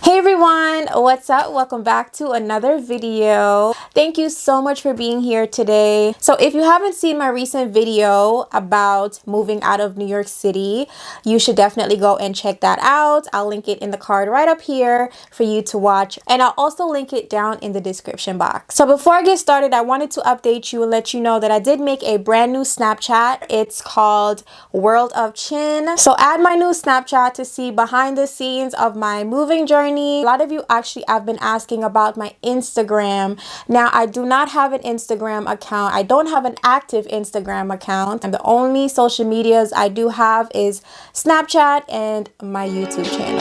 Hey everyone, what's up? Welcome back to another video. Thank you so much for being here today. So if you haven't seen my recent video about moving out of New York City, you should definitely go and check that out. I'll link it in the card right up here for you to watch, and I'll also link it down in the description box. So before I get started, I wanted to update you and let you know that I did make a brand new Snapchat. It's called World of Chin. So add my new Snapchat to see behind the scenes of my moving journey. A lot of you actually have been asking about my Instagram. Now, I do not have an Instagram account. I don't have an active Instagram account. And the only social medias I do have is Snapchat and my YouTube channel.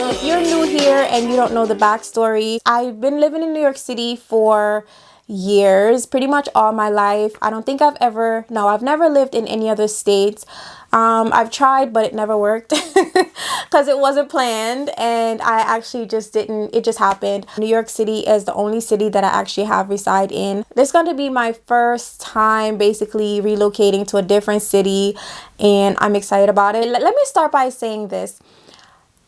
If you're new here and you don't know the backstory, I've been living in New York City for years, pretty much all my life. I don't think I've never lived in any other states. I've tried, but it never worked because it wasn't planned, and I actually just didn't, it just happened. New York City is the only city that I actually have reside in. This is going to be my first time basically relocating to a different city, and I'm excited about it. Let me start by saying this.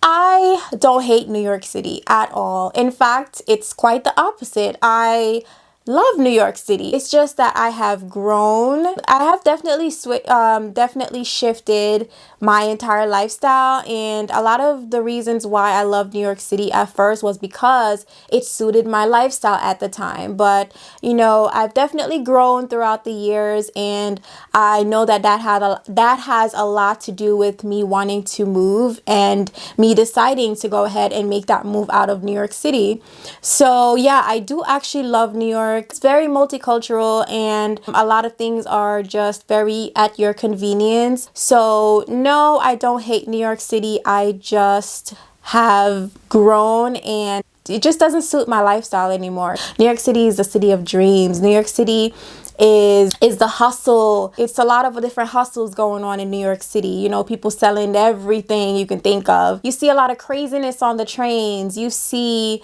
I don't hate New York City at all. In fact, it's quite the opposite. I love New York City. It's just that I have grown. I have definitely shifted my entire lifestyle, and a lot of the reasons why I loved New York City at first was because it suited my lifestyle at the time. But you know, I've definitely grown throughout the years, and I know that that has a lot to do with me wanting to move and me deciding to go ahead and make that move out of New York City. So yeah, I do actually love New York. It's very multicultural, and a lot of things are just very at your convenience. So no, I don't hate New York City. I just have grown, and it just doesn't suit my lifestyle anymore. New York City is the city of dreams. New York City is the hustle. It's a lot of different hustles going on in New York City. You know, people selling everything you can think of. You see a lot of craziness on the trains. You see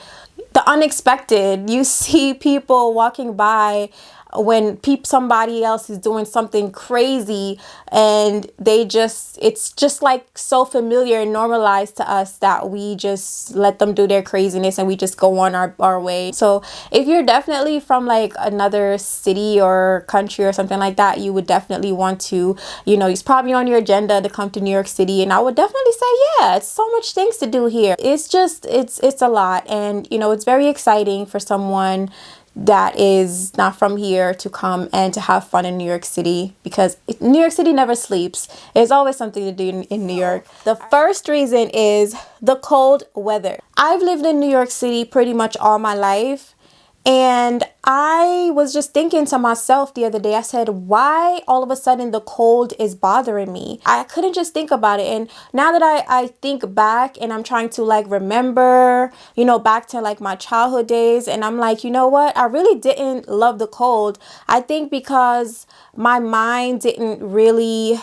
the unexpected. You see people walking by when somebody else is doing something crazy, and it's just like so familiar and normalized to us that we just let them do their craziness and we just go on our way. So if you're definitely from like another city or country or something like that, you would definitely want to, you know, it's probably on your agenda to come to New York City. And I would definitely say, yeah, it's so much things to do here. It's just, it's a lot. And, you know, it's very exciting for someone that is not from here to come and to have fun in New York City, because New York City never sleeps. There's always something to do in New York. The first reason is the cold weather. I've lived in New York City pretty much all my life, and I was just thinking to myself the other day, I said, why all of a sudden the cold is bothering me? I couldn't just think about it. And now that I think back and I'm trying to like remember, you know, back to like my childhood days, and I'm like, you know what? I really didn't love the cold. I think because my mind didn't really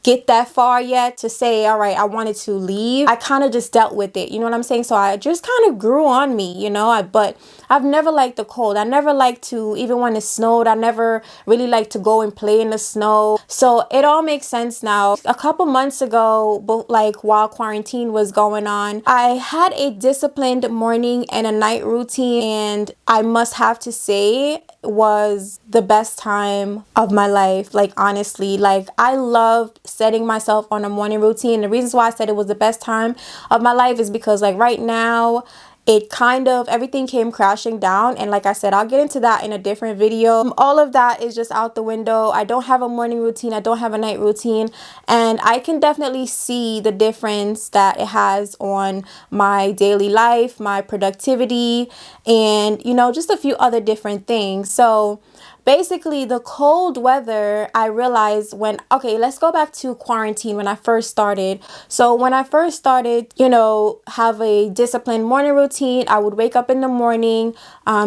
get that far yet to say, all right, I wanted to leave. I kind of just dealt with it, you know what I'm saying? So I just kind of grew on me, you know. But I've never liked the cold. I never liked to, even when it snowed, I never really liked to go and play in the snow. So it all makes sense now. A couple months ago, like while quarantine was going on, I had a disciplined morning and a night routine, and I must have to say was the best time of my life. Like honestly, like I loved setting myself on a morning routine. The reasons why I said it was the best time of my life is because like right now, it kind of, everything came crashing down. And like I said, I'll get into that in a different video. All of that is just out the window. I don't have a morning routine. I don't have a night routine. And I can definitely see the difference that it has on my daily life, my productivity, and, you know, just a few other different things. So basically, the cold weather, I realized okay, let's go back to quarantine when I first started. So when I first started, you know, have a disciplined morning routine, I would wake up in the morning,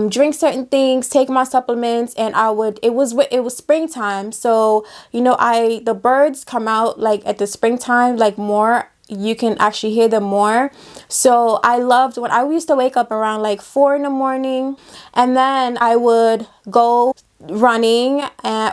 drink certain things, take my supplements, and it was springtime. So, you know, the birds come out like at the springtime, like more. You can actually hear them more. So I loved when I used to wake up around like 4 in the morning, and then I would go running,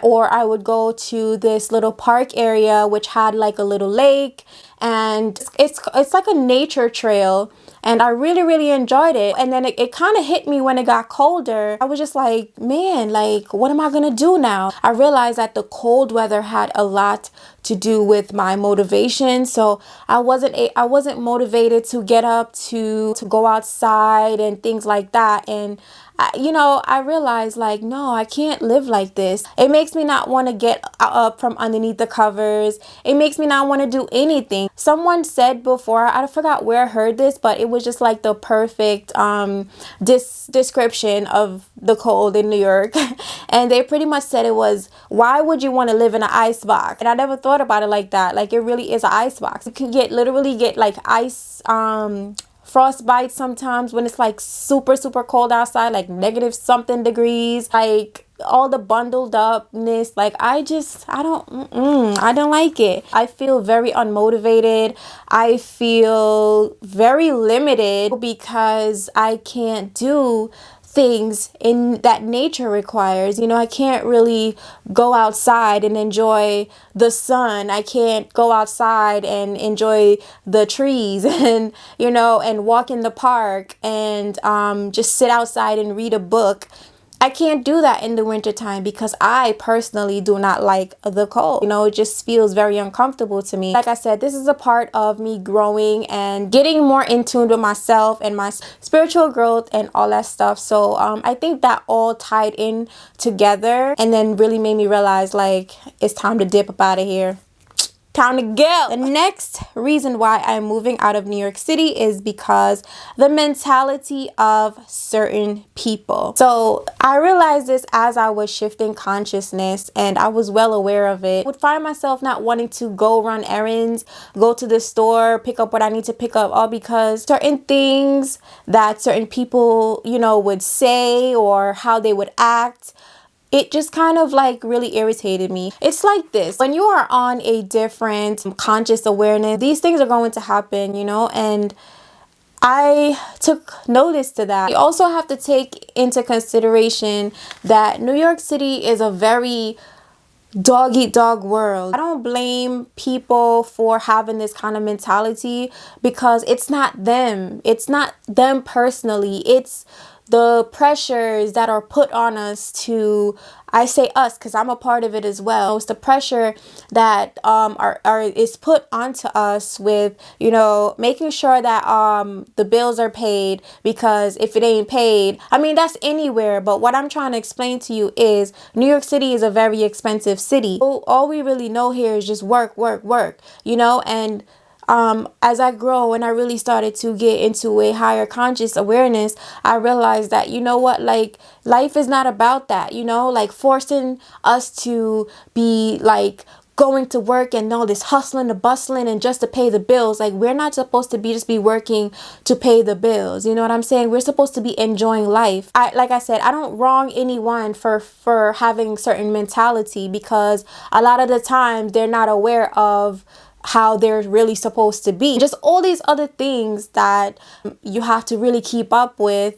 or I would go to this little park area which had like a little lake, and it's like a nature trail, and I really enjoyed it. And then it kind of hit me when it got colder. I was just like, man, like, what am I gonna do now? I realized that the cold weather had a lot to do with my motivation. So I wasn't motivated to get up to go outside and things like that. And I realized, like, no, I can't live like this. It makes me not want to get up from underneath the covers. It makes me not want to do anything. Someone said before, I forgot where I heard this, but it was just like the perfect description of the cold in New York. And they pretty much said it was, why would you want to live in an ice box? And I never thought about it like that. Like, it really is an ice box. You can literally get like ice frostbite sometimes when it's like super cold outside, like negative something degrees, like all the bundled upness. Like, I don't like it. I feel very unmotivated. I feel very limited because I can't do things in that nature requires. I can't really go outside and enjoy the sun. I can't go outside and enjoy the trees and and walk in the park and just sit outside and read a book. I can't do that in the wintertime because I personally do not like the cold. It just feels very uncomfortable to me. Like I said, this is a part of me growing and getting more in tune with myself and my spiritual growth and all that stuff. So I think that all tied in together and then really made me realize, like, it's time to dip up out of here. Time to go. The next reason why I'm moving out of New York City is because the mentality of certain people. So I realized this as I was shifting consciousness, and I was well aware of it. I would find myself not wanting to go run errands, go to the store, pick up what I need to pick up, all because certain things that certain people, would say or how they would act. It just kind of like really irritated me. It's like this: when you are on a different conscious awareness, these things are going to happen, and I took notice to that. You also have to take into consideration that New York City is a very dog eat dog world. I don't blame people for having this kind of mentality because it's not them. It's not them personally. It's the pressures that are put on us to, I say us because I'm a part of it as well. It's the pressure that is put onto us with, making sure that the bills are paid, because if it ain't paid, I mean, that's anywhere. But what I'm trying to explain to you is New York City is a very expensive city. So all we really know here is just work, and as I grow and I really started to get into a higher conscious awareness, I realized that, like, life is not about that, like forcing us to be like going to work and all this hustling and bustling and just to pay the bills. Like, we're not supposed to be working to pay the bills. You know what I'm saying? We're supposed to be enjoying life. Like I said, I don't wrong anyone for having certain mentality, because a lot of the time they're not aware of how they're really supposed to be. Just all these other things that you have to really keep up with.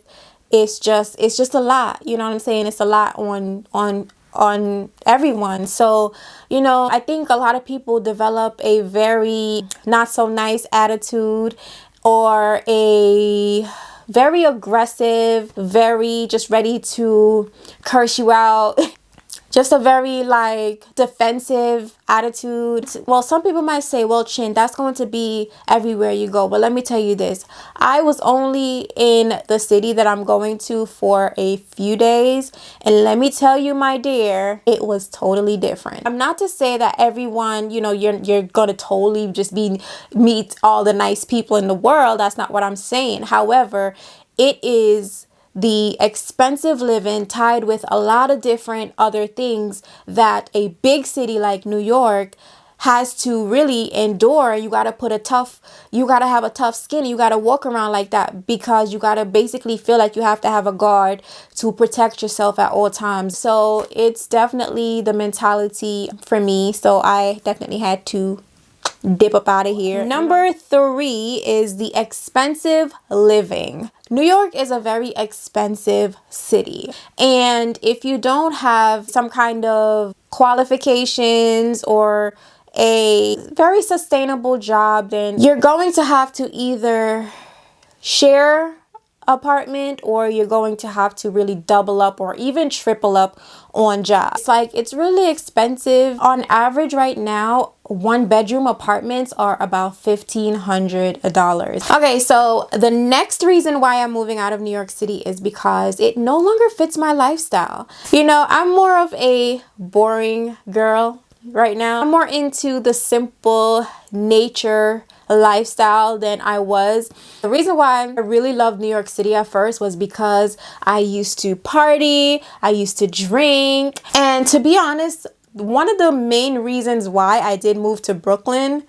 It's just a lot. You know what I'm saying? It's a lot on everyone. So, I think a lot of people develop a very not so nice attitude, or a very aggressive, very just ready to curse you out. Just a very like defensive attitude. Well, some people might say, well, Chin, that's going to be everywhere you go. But let me tell you this. I was only in the city that I'm going to for a few days. And let me tell you, my dear, it was totally different. I'm not to say that everyone, you're going to totally just meet all the nice people in the world. That's not what I'm saying. However, it is the expensive living tied with a lot of different other things that a big city like New York has to really endure. You got to have a tough skin. You got to walk around like that, because you got to basically feel like you have to have a guard to protect yourself at all times. So it's definitely the mentality for me. So I definitely had to dip up out of here. Number 3 is the expensive living. New York is a very expensive city. And if you don't have some kind of qualifications or a very sustainable job, then you're going to have to either share apartment, or you're going to have to really double up or even triple up on jobs. It's like, it's really expensive. On average right now, 1-bedroom apartments are about $1,500. Okay, so the next reason why I'm moving out of New York City is because it no longer fits my lifestyle. You know, I'm more of a boring girl right now. I'm more into the simple nature lifestyle than I was. The reason why I really loved New York City at first was because I used to party, I used to drink, and to be honest, one of the main reasons why I did move to Brooklyn,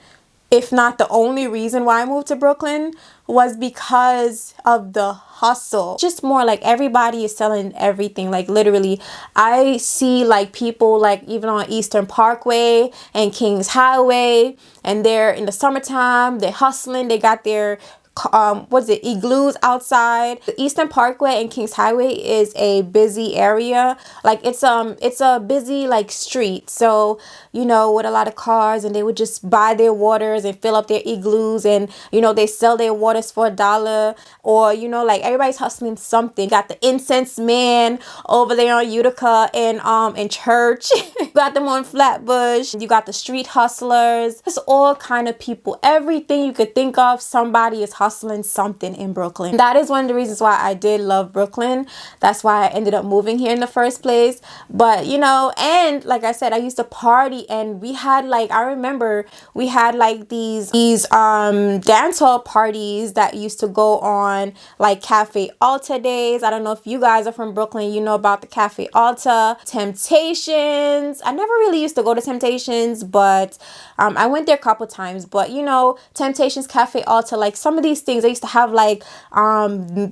if not the only reason why I moved to Brooklyn, was because of the hustle. Just more like everybody is selling everything. Like literally, I see like people like even on Eastern Parkway and Kings Highway, and they're in the summertime, they're hustling, they got their igloos outside. The Eastern Parkway and Kings Highway is a busy area. Like it's a busy like street, so you know, with a lot of cars, and they would just buy their waters and fill up their igloos, and you know, they sell their waters for $1, or you know, like everybody's hustling something. Got the incense man over there on Utica and in Church. You got them on Flatbush. You got the street hustlers. It's all kind of people. Everything you could think of, somebody is hustling something in Brooklyn. That is one of the reasons why I did love Brooklyn. That's why I ended up moving here in the first place. But you know, and like I said, I used to party, and we had like, I remember we had like these dance hall parties that used to go on, like Cafe Alta days. I don't know if you guys are from Brooklyn, you know about the Cafe Alta. Temptations. I never really used to go to Temptations, but I went there a couple times. But you know, Temptations, Cafe Alta, like some of these things I used to have, like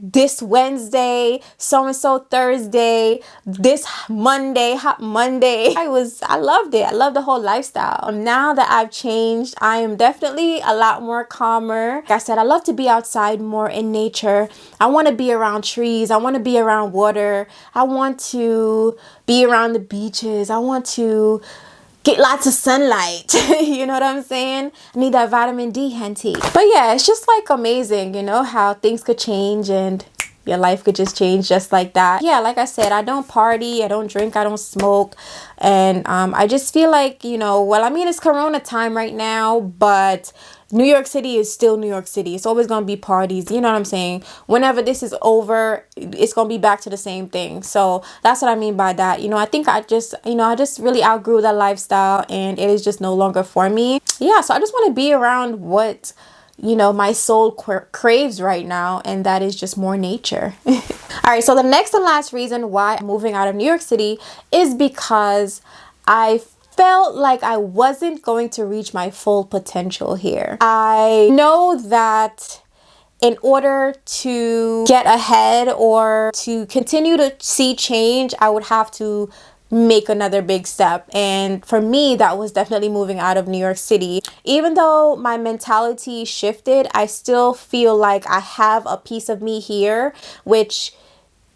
this Wednesday, so and so Thursday, this Monday, hot Monday. I loved it. I loved the whole lifestyle. Now that I've changed, I am definitely a lot more calmer. Like I said, I love to be outside more in nature. I want to be around trees. I want to be around water. I want to be around the beaches. I want to get lots of sunlight. You know what I'm saying? I need that vitamin D, henty. But yeah, it's just like amazing, you know, how things could change and your life could just change just like that. Yeah, like I said, I don't party, I don't drink, I don't smoke. And I just feel like, you know, well, I mean, it's Corona time right now, but New York City is still New York City. It's always going to be parties. You know what I'm saying? Whenever this is over, it's going to be back to the same thing. So that's what I mean by that. You know, I think I just really outgrew that lifestyle, and it is just no longer for me. Yeah, so I just want to be around what, you know, my soul craves right now, and that is just more nature. All right, so the next and last reason why I'm moving out of New York City is because I felt like I wasn't going to reach my full potential here. I know that in order to get ahead or to continue to see change, I would have to make another big step. And for me, that was definitely moving out of New York City. Even though my mentality shifted, I still feel like I have a piece of me here, which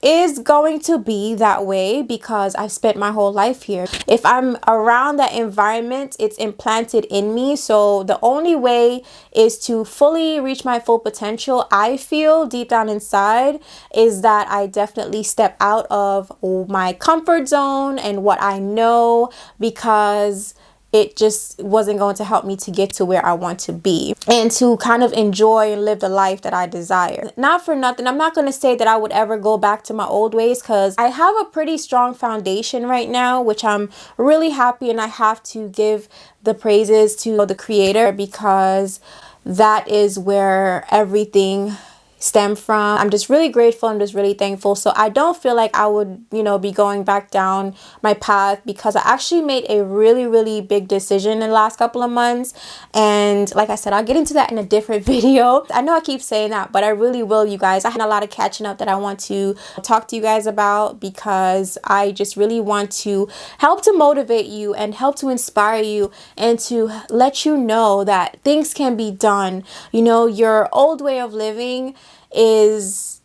is going to be that way because I've spent my whole life here. If I'm around that environment, it's implanted in me. So the only way is to fully reach my full potential, I feel deep down inside, is that I definitely step out of my comfort zone and what I know, because it just wasn't going to help me to get to where I want to be and to kind of enjoy and live the life that I desire. Not for nothing, I'm not going to say that I would ever go back to my old ways, because I have a pretty strong foundation right now, which I'm really happy, and I have to give the praises to the Creator, because that is where everything stem from. I'm just really grateful. I'm just really thankful. So I don't feel like I would, you know, be going back down my path, because I actually made a really, really big decision in the last couple of months. And like I said, I'll get into that in a different video. I know I keep saying that, but I really will, you guys. I had a lot of catching up that I want to talk to you guys about, because I just really want to help to motivate you and help to inspire you and to let you know that things can be done. You know, your old way of living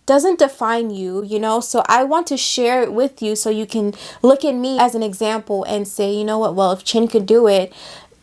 doesn't define you, you know. So I want to share it with you so you can look at me as an example and say, you know what, well, if Chin could do it,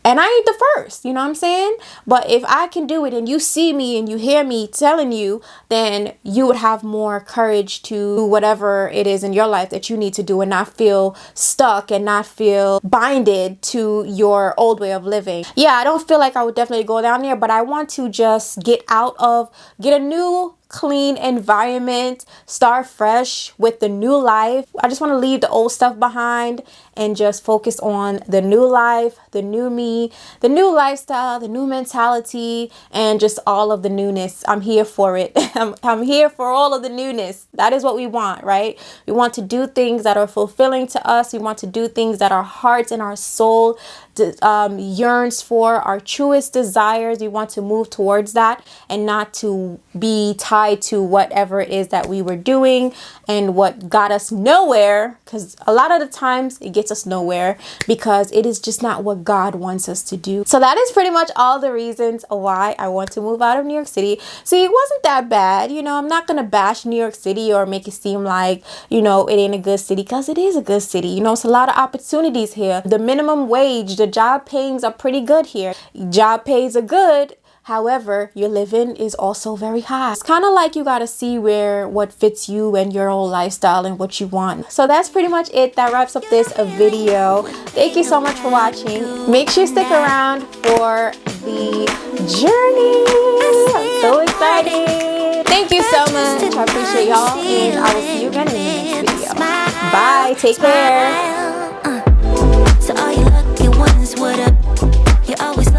And I ain't the first, you know what I'm saying? But if I can do it and you see me and you hear me telling you, then you would have more courage to do whatever it is in your life that you need to do and not feel stuck and not feel binded to your old way of living. Yeah, I don't feel like I would definitely go down there, but I want to just get a new clean environment, start fresh with the new life. I just want to leave the old stuff behind and just focus on the new life, the new me, the new lifestyle, the new mentality, and just all of the newness. I'm here for it. I'm here for all of the newness. That is what we want, right? We want to do things that are fulfilling to us. We want to do things that our hearts and our soul yearns for, our truest desires. We want to move towards that and not to be tied to whatever it is that we were doing and what got us nowhere, because a lot of the times it gets us nowhere because it is just not what God wants us to do. So that is pretty much all the reasons why I want to move out of New York City. See, it wasn't that bad. You know, I'm not gonna bash New York City or make it seem like, you know, it ain't a good city, because it is a good city. You know, it's a lot of opportunities here. The minimum wage, the job payings are pretty good here. Job pays are good. However, your living is also very high. It's kind of like you got to see what fits you and your own lifestyle and what you want. So that's pretty much it. That wraps up this video. Thank you so much for watching. Make sure you stick around for the journey. I'm so excited. Thank you so much. I appreciate y'all, and I will see you again in the next video. Bye. Take care. So all you lucky ones, what up? You always